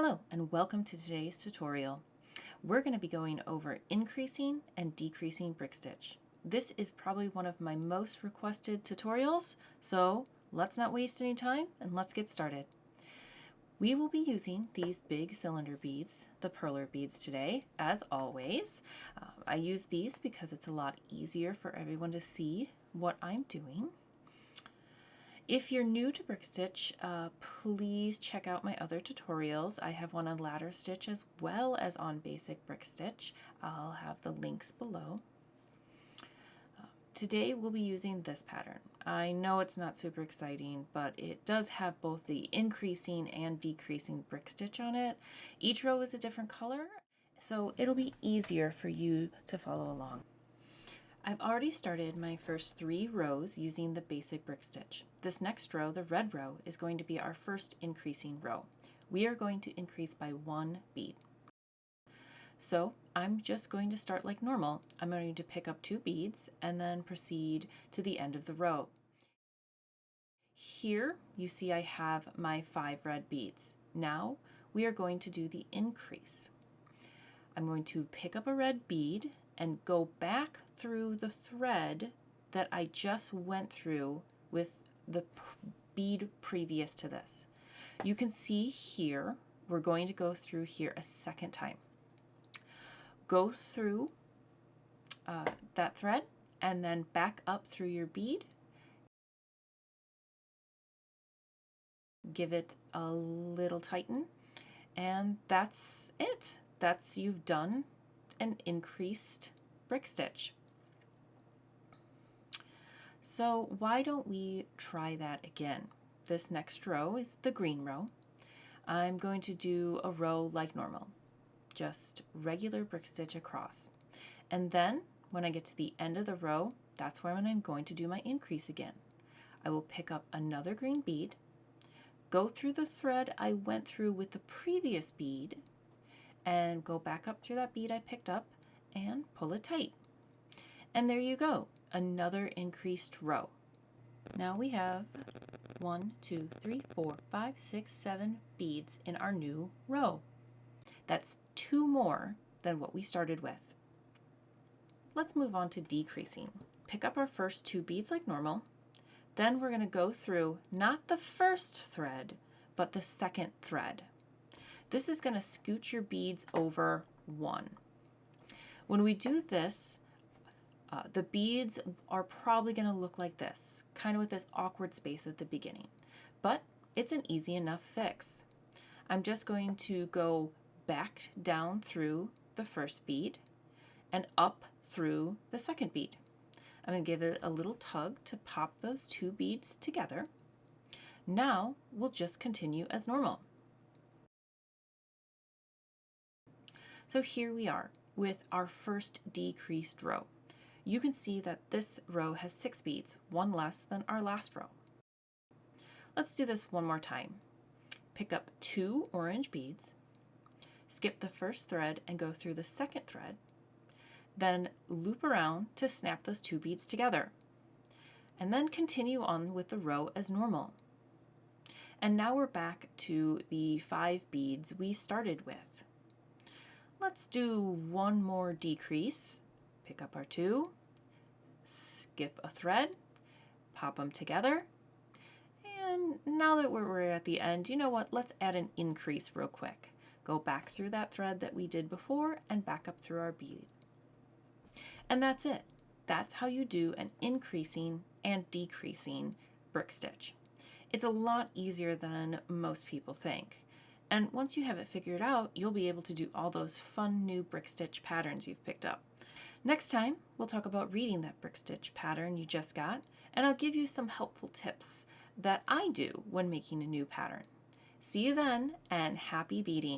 Hello and welcome to today's tutorial. We're going to be going over increasing and decreasing brick stitch. This is probably one of my most requested tutorials, so let's not waste any time and let's get started. We will be using these big cylinder beads, the perler beads today, as always. I use these because it's a lot easier for everyone to see what I'm doing. If you're new to brick stitch, please check out my other tutorials. I have one on ladder stitch as well as on basic brick stitch. I'll have the links below. Today we'll be using this pattern. I know it's not super exciting, but it does have both the increasing and decreasing brick stitch on it. Each row is a different color, so it'll be easier for you to follow along. I've already started my first 3 rows using the basic brick stitch. This next row, the red row, is going to be our first increasing row. We are going to increase by 1 bead. So I'm just going to start like normal. I'm going to pick up 2 beads and then proceed to the end of the row. Here you see I have my 5 red beads. Now we are going to do the increase. I'm going to pick up a red bead and go back through the thread that I just went through with the bead previous to this. You can see here, we're going to go through here a second time. Go through that thread and then back up through your bead. Give it a little tighten, and that's it. You've done an increased brick stitch. So why don't we try that again? This next row is the green row. I'm going to do a row like normal, just regular brick stitch across. And then when I get to the end of the row, that's when I'm going to do my increase again. I will pick up another green bead, go through the thread I went through with the previous bead, and go back up through that bead I picked up and pull it tight. And there you go, another increased row. Now we have 1, 2, 3, 4, 5, 6, 7 beads in our new row. That's 2 more than what we started with. Let's move on to decreasing. Pick up our first 2 beads like normal. Then we're going to go through not the first thread, but the second thread. This is going to scoot your beads over 1. When we do this, the beads are probably going to look like this, kind of with this awkward space at the beginning. But it's an easy enough fix. I'm just going to go back down through the first bead and up through the second bead. I'm going to give it a little tug to pop those 2 beads together. Now we'll just continue as normal. So here we are with our first decreased row. You can see that this row has 6 beads, 1 less than our last row. Let's do this one more time. Pick up 2 orange beads, skip the first thread and go through the second thread, then loop around to snap those 2 beads together, and then continue on with the row as normal. And now we're back to the 5 beads we started with. Let's do one more decrease. Pick up our 2, skip a thread, pop them together, and now that we're at the end, you know what? Let's add an increase real quick. Go back through that thread that we did before and back up through our bead. And that's it. That's how you do an increasing and decreasing brick stitch. It's a lot easier than most people think. And once you have it figured out, you'll be able to do all those fun new brick stitch patterns you've picked up. Next time, we'll talk about reading that brick stitch pattern you just got, and I'll give you some helpful tips that I do when making a new pattern. See you then, and happy beading!